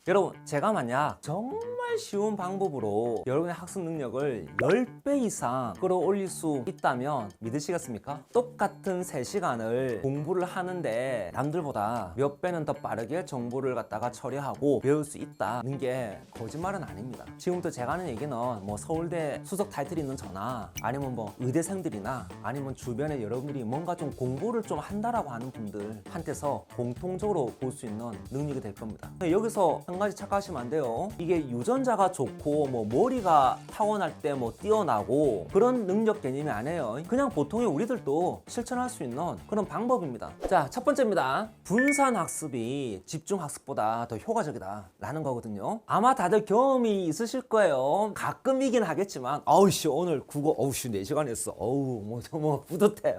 여러분, 제가 만약 정말 쉬운 방법으로 여러분의 학습 능력을 10배 이상 끌어올릴 수 있다면 믿으시겠습니까? 똑같은 3시간을 공부를 하는데 남들보다 몇 배는 더 빠르게 정보를 갖다가 처리하고 배울 수 있다는 게 거짓말은 아닙니다. 지금부터 제가 하는 얘기는 뭐 서울대 수석 타이틀 있는 저나 아니면 뭐 의대생들이나 아니면 주변에 여러분들이 뭔가 좀 공부를 좀 한다라고 하는 분들한테서 공통적으로 볼 수 있는 능력이 될 겁니다. 여기서 한 가지 착각하시면 안 돼요. 이게 유전자가 좋고 뭐 머리가 타고날 때 뭐 뛰어나고 그런 능력 개념이 아니에요. 그냥 보통의 우리들도 실천할 수 있는 그런 방법입니다. 자, 첫 번째입니다. 분산 학습이 집중 학습보다 더 효과적이다 라는 거거든요. 아마 다들 경험이 있으실 거예요. 가끔이긴 하겠지만 아우씨 오늘 국어 어우씨 4시간 했어. 어우 뭐 뿌듯해.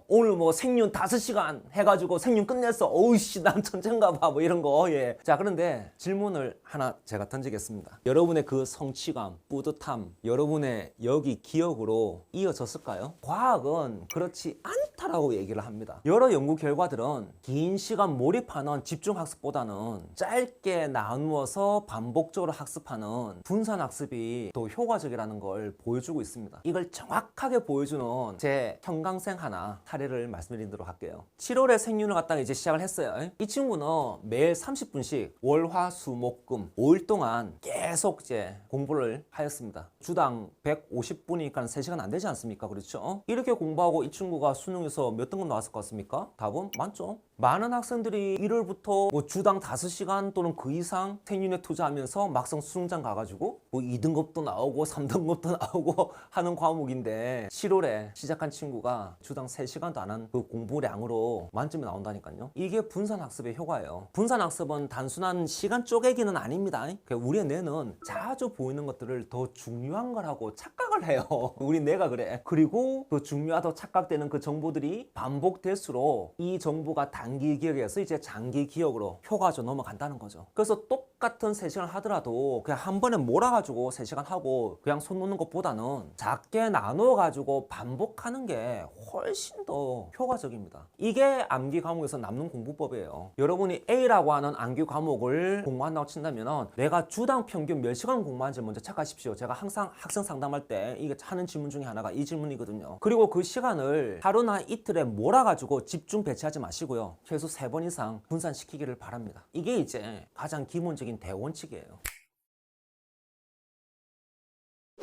오늘 뭐 생륜 5시간 해가지고 생륜 끝냈어. 어우씨 난 천재인가 봐. 뭐 이런 거. 예. 자, 그런데 질문을 하나 제가 던지겠습니다. 여러분의 그 성취감, 뿌듯함, 여러분의 여기 기억으로 이어졌을까요? 과학은 그렇지 않다라고 얘기를 합니다. 여러 연구 결과들은 긴 시간 몰입하는 집중 학습보다는 짧게 나누어서 반복적으로 학습하는 분산 학습이 더 효과적이라는 걸 보여주고 있습니다. 이걸 정확하게 보여주는 제 형광생 하나 사례를 말씀드리도록 할게요. 7월에 생륜을 갖다가 이제 시작을 했어요. 이 친구는 매일 30분씩 월, 화, 수, 목, 금 5일 동안 계속 이제 공부를 하였습니다. 주당 150분이니까 3시간 안 되지 않습니까? 그렇죠? 이렇게 공부하고 이 친구가 수능에서 몇 등급 나왔을 것 같습니까? 답은 많죠. 많은 학생들이 1월부터 뭐 주당 5시간 또는 그 이상 생윤에 투자하면서 막상 수능장 가가지고 뭐 2등급도 나오고 3등급도 나오고 하는 과목인데 7월에 시작한 친구가 주당 3시간도 안 한 그 공부량으로 만점이 나온다니까요. 이게 분산학습의 효과예요. 분산학습은 단순한 시간 쪼개기는 아닙니다. 우리의 뇌는 자주 보이는 것들을 더 중요한 거라고 착각을 해요. 우리 뇌가 그래. 그리고 그 중요하다고 착각되는 그 정보들이 반복될수록 이 정보가 단기 기억에서 이제 장기 기억으로 효과적으로 넘어간다는 거죠. 그래서 똑같은 3시간 하더라도 그냥 한 번에 몰아가지고 3시간 하고 그냥 손 놓는 것보다는 작게 나눠가지고 반복하는 게 훨씬 더 효과적입니다. 이게 암기 과목에서 남는 공부법이에요. 여러분이 A라고 하는 암기 과목을 공부한다고 친다면 내가 주당 평균 몇 시간 공부하는지 먼저 착각하십시오. 제가 항상 학생 상담할 때 이게 하는 질문 중에 하나가 이 질문이거든요. 그리고 그 시간을 하루나 이틀에 몰아가지고 집중 배치하지 마시고요. 최소 3번 이상 분산시키기를 바랍니다. 이게 이제 가장 기본적인 대원칙이에요.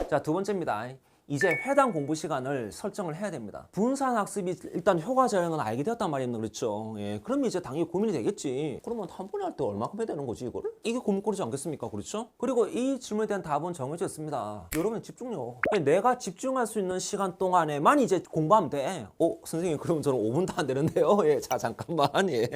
자, 두 번째입니다. 이제 회당 공부 시간을 설정을 해야 됩니다. 분산 학습이 일단 효과적인 건 알게 되었단 말입니다. 그렇죠? 예. 그러면 이제 당연히 고민이 되겠지. 그러면 한 번에 할 때 얼마큼 해야 되는 거지, 이거를? 이게 고민거리지 않겠습니까? 그렇죠? 그리고 이 질문에 대한 답은 정해져 있습니다. 여러분의 집중력. 내가 집중할 수 있는 시간 동안에만 이제 공부하면 돼. 선생님, 그러면 저는 5분도 안 되는데요? 예. 자, 잠깐만. 예.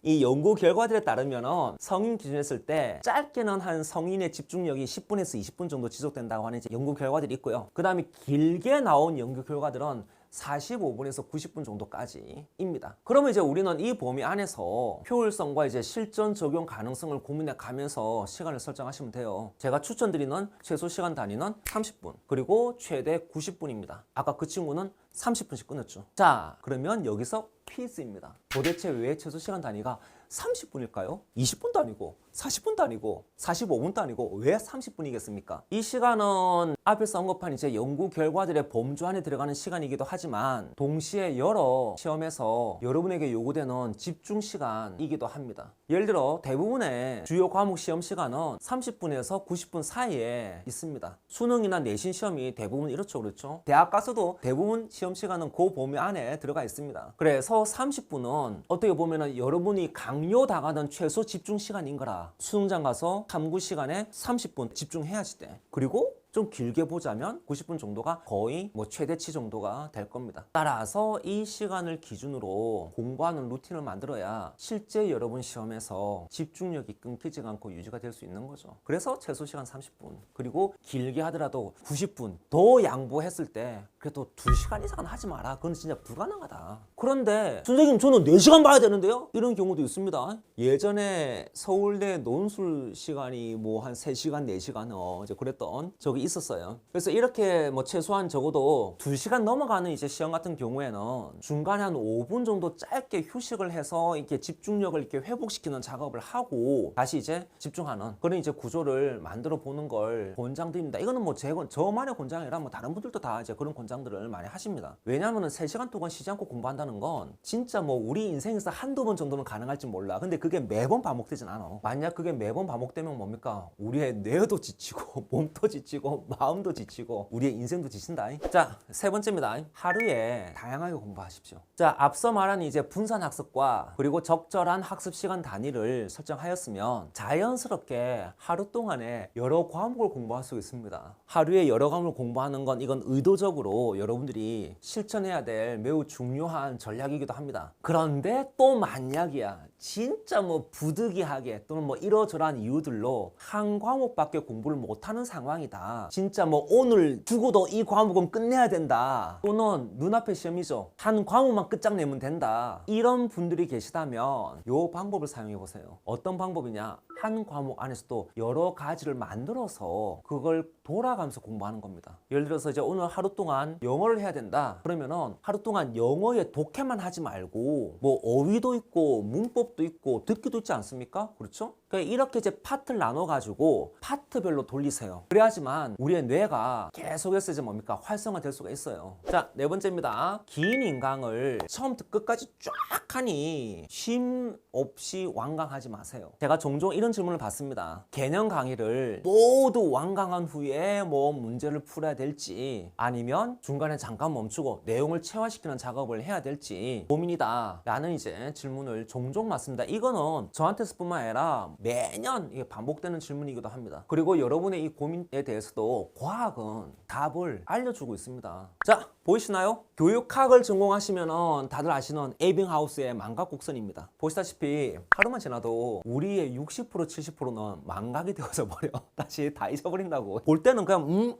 이 연구 결과들에 따르면 성인 기준에 했을 때 짧게는 한 성인의 집중력이 10분에서 20분 정도 지속된다고 하는 이제 연구 결과들이 있고요. 그 다음에 길게 나온 연구 결과들은 45분에서 90분 정도까지입니다. 그러면 이제 우리는 이 범위 안에서 효율성과 이제 실전 적용 가능성을 고민해 가면서 시간을 설정하시면 돼요. 제가 추천드리는 최소 시간 단위는 30분, 그리고 최대 90분입니다. 아까 그 친구는 30분씩 끊었죠. 자, 그러면 여기서 퀴즈입니다. 도대체 왜 최소 시간 단위가 30분일까요? 20분도 아니고 40분도 아니고 45분도 아니고 왜 30분이겠습니까? 이 시간은 앞에서 언급한 이제 연구 결과들의 범주 안에 들어가는 시간이기도 하지만 동시에 여러 시험에서 여러분에게 요구되는 집중 시간이기도 합니다. 예를 들어 대부분의 주요 과목 시험 시간은 30분에서 90분 사이에 있습니다. 수능이나 내신 시험이 대부분 이렇죠. 그렇죠? 대학 가서도 대부분 시험 시간은 그 범위 안에 들어가 있습니다. 그래서 30분은 어떻게 보면은 여러분이 강요 당하는 최소 집중 시간인 거라. 수능장 가서 탐구 시간에 30분 집중해야지 돼. 그리고 좀 길게 보자면 90분 정도가 거의 뭐 최대치 정도가 될 겁니다. 따라서 이 시간을 기준으로 공부하는 루틴을 만들어야 실제 여러분 시험에서 집중력이 끊기지 않고 유지가 될 수 있는 거죠. 그래서 최소 시간 30분, 그리고 길게 하더라도 90분 더 양보했을 때 그래도 2시간 이상은 하지 마라. 그건 진짜 불가능하다. 그런데 선생님 저는 4시간 봐야 되는데요? 이런 경우도 있습니다. 예전에 서울대 논술 시간이 뭐 한 3시간, 4시간 이제 그랬던 적이 있었어요. 그래서 이렇게 뭐 최소한 적어도 2시간 넘어가는 이제 시험 같은 경우에는 중간에 한 5분 정도 짧게 휴식을 해서 이렇게 집중력을 이렇게 회복시키는 작업을 하고 다시 이제 집중하는 그런 이제 구조를 만들어 보는 걸 권장드립니다. 이거는 뭐 저만의 권장이 아니라 뭐 다른 분들도 다 이제 그런 권장들을 많이 하십니다. 왜냐하면 3시간 동안 쉬지 않고 공부한다는 건 진짜 뭐 우리 인생에서 한두 번 정도는 가능할지 몰라. 근데 그게 매번 반복되진 않아. 만약 그게 매번 반복되면 뭡니까? 우리의 뇌도 지치고 몸도 지치고 마음도 지치고 우리의 인생도 지친다. 자, 3번째입니다. 하루에 다양하게 공부하십시오. 자, 앞서 말한 이제 분산 학습과 그리고 적절한 학습 시간 단위를 설정하였으면 자연스럽게 하루 동안에 여러 과목을 공부할 수 있습니다. 하루에 여러 과목을 공부하는 건 이건 의도적으로 여러분들이 실천해야 될 매우 중요한 전략이기도 합니다. 그런데 또 만약이야. 진짜 뭐 부득이하게 또는 뭐 이러저러한 이유들로 한 과목밖에 공부를 못하는 상황이다. 진짜 뭐 오늘 죽어도 이 과목은 끝내야 된다. 또는 눈앞에 시험이죠. 한 과목만 끝장내면 된다. 이런 분들이 계시다면 이 방법을 사용해 보세요. 어떤 방법이냐? 한 과목 안에서도 여러 가지를 만들어서 그걸 돌아가면서 공부하는 겁니다. 예를 들어서 이제 오늘 하루 동안 영어를 해야 된다. 그러면은 하루 동안 영어의 독해만 하지 말고 뭐 어휘도 있고 문법도 있고 듣기도 있지 않습니까? 그렇죠? 그러니까 이렇게 이제 파트를 나눠 가지고 파트별로 돌리세요. 그래야지만 우리의 뇌가 계속해서 이제 뭡니까? 활성화될 수가 있어요. 자, 4번째입니다. 긴 인강을 처음부터 끝까지 쫙 하니 쉼 없이 완강하지 마세요. 제가 종종 이런 질문을 받습니다. 개념 강의를 모두 완강한 후에 뭐 문제를 풀어야 될지 아니면 중간에 잠깐 멈추고 내용을 체화시키는 작업을 해야 될지 고민이다 라는 이제 질문을 종종 받습니다. 이거는 저한테서뿐만 아니라 매년 이게 반복되는 질문이기도 합니다. 그리고 여러분의 이 고민에 대해서도 과학은 답을 알려주고 있습니다. 자, 보이시나요? 교육학을 전공하시면 다들 아시는 에빙하우스의 망각곡선입니다. 보시다시피 하루만 지나도 우리의 60% 70%는 망각이 되어서 버려. 다시 다 잊어버린다고. 볼 때는 그냥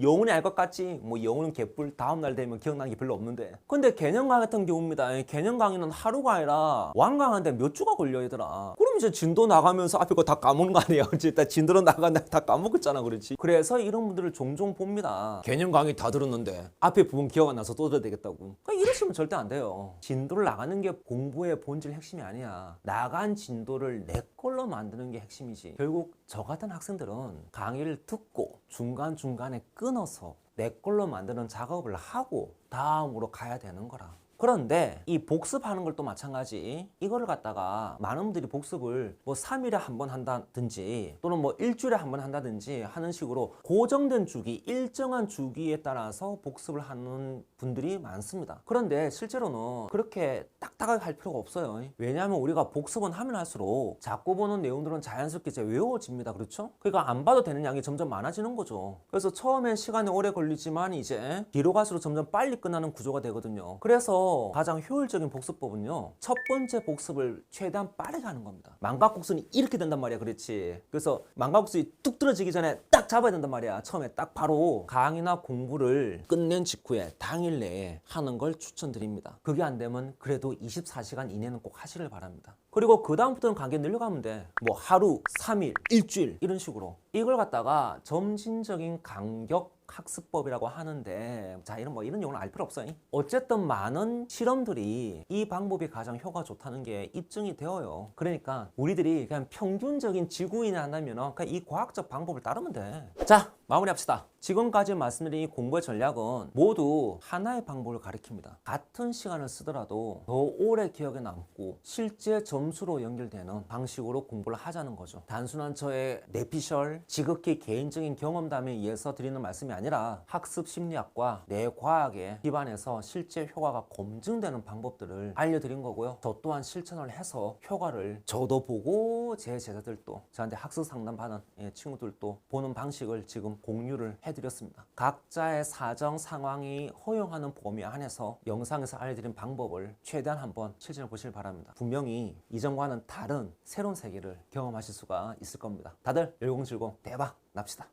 영혼이 알 것 같지. 뭐 영혼은 개뿔 다음날 되면 기억나는 게 별로 없는데. 근데 개념 강의 같은 경우입니다. 개념 강의는 하루가 아니라 완강한데 몇 주가 걸려 얘들아. 그럼 이제 진도 나가면서 앞에 거 다 까먹는 거 아니야. 일단 진도로 나가는데 다 까먹었잖아. 그렇지. 그래서 이런 분들을 종종 봅니다. 개념 강의 다 들었는데 앞에 부분 기억 안 나서 또 들어야 되겠다고. 그러니까 이러시면 절대 안 돼요. 진도를 나가는 게 공부의 본질 핵심이 아니야. 나간 진도를 내 걸로 만드는 게 핵심이지. 결국 저 같은 학생들은 강의를 듣고 중간중간에 끊어서 내 걸로 만드는 작업을 하고 다음으로 가야 되는 거라. 그런데 이 복습하는 걸 또 마찬가지. 이거를 갖다가 많은 분들이 복습을 뭐 3일에 한 번 한다든지 또는 뭐 일주일에 한 번 한다든지 하는 식으로 고정된 주기, 일정한 주기에 따라서 복습을 하는 분들이 많습니다. 그런데 실제로는 그렇게 딱딱하게 할 필요가 없어요. 왜냐하면 우리가 복습은 하면 할수록 자꾸 보는 내용들은 자연스럽게 이제 외워집니다. 그렇죠? 그러니까 안 봐도 되는 양이 점점 많아지는 거죠. 그래서 처음엔 시간이 오래 걸리지만 이제 뒤로 갈수록 점점 빨리 끝나는 구조가 되거든요. 그래서 가장 효율적인 복습법은요, 첫 번째 복습을 최대한 빠르게 하는 겁니다. 망각곡선이 이렇게 된단 말이야. 그렇지? 그래서 망각곡선이 뚝 떨어지기 전에 딱 잡아야 된단 말이야. 처음에 딱 바로 강의나 공부를 끝낸 직후에 당일 내에 하는 걸 추천드립니다. 그게 안 되면 그래도 24시간 이내는 꼭 하시길 바랍니다. 그리고 그 다음부터는 관계 늘려가면 돼. 뭐 하루, 3일, 일주일 이런 식으로. 이걸 갖다가 점진적인 간격 학습법이라고 하는데, 자, 이런 용어는 알 필요 없어요. 어쨌든 많은 실험들이 이 방법이 가장 효과가 좋다는 게 입증이 되어요. 그러니까 우리들이 그냥 평균적인 지구인이 한다면 그냥 이 과학적 방법을 따르면 돼. 자, 마무리합시다. 지금까지 말씀드린 이 공부의 전략은 모두 하나의 방법을 가리킵니다. 같은 시간을 쓰더라도 더 오래 기억에 남고 실제 점수로 연결되는 방식으로 공부를 하자는 거죠. 단순한 저의 뇌피셜, 지극히 개인적인 경험담에 의해서 드리는 말씀이 아니라 학습 심리학과 뇌과학에 기반해서 실제 효과가 검증되는 방법들을 알려드린 거고요. 저 또한 실천을 해서 효과를 저도 보고 제 제자들도 저한테 학습 상담 받은 친구들도 보는 방식을 지금 공유를 해드렸습니다. 각자의 사정 상황이 허용하는 범위 안에서 영상에서 알려드린 방법을 최대한 한번 실천해 보시길 바랍니다. 분명히 이전과는 다른 새로운 세계를 경험하실 수가 있을 겁니다. 다들 열공실공 대박 납시다.